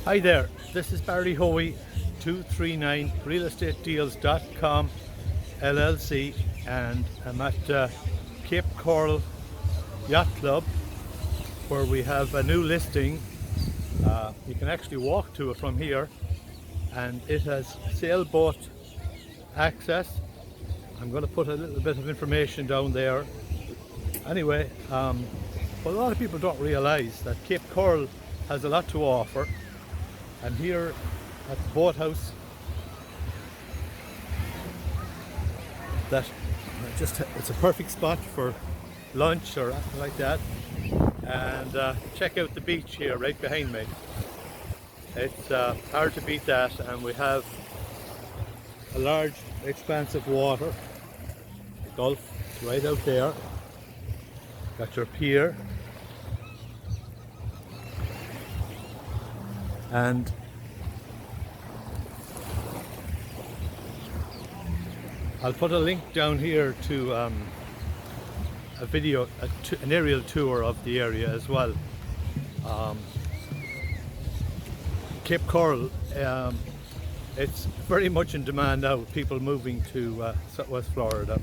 Hi there, this is Barry Hoey, 239realestatedeals.com LLC, and I'm at Cape Coral Yacht Club where we have a new listing. You can actually walk to it from here, and it has sailboat access. I'm going to put a little bit of information down there. Anyway, but a lot of people don't realize that Cape Coral has a lot to offer. And here at the boathouse, it's a perfect spot for lunch or anything like that. And check out the beach here right behind me. It's hard to beat that, and we have a large expanse of water. The Gulf is right out there. Got your pier. And I'll put a link down here to a video, an aerial tour of the area as well. Cape Coral, it's very much in demand now, people moving to Southwest Florida.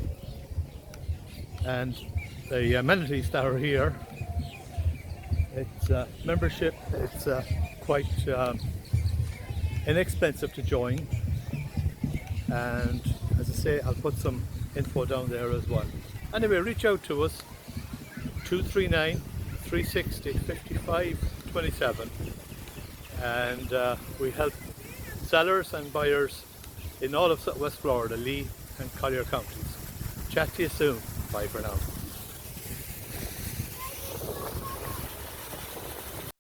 And the amenities that are here, it's membership, it's quite inexpensive to join, and as I say, I'll put some info down there as well. Anyway, reach out to us, 239-360-5527, and we help sellers and buyers in all of Southwest Florida, Lee and Collier counties. Chat to you soon. Bye for now.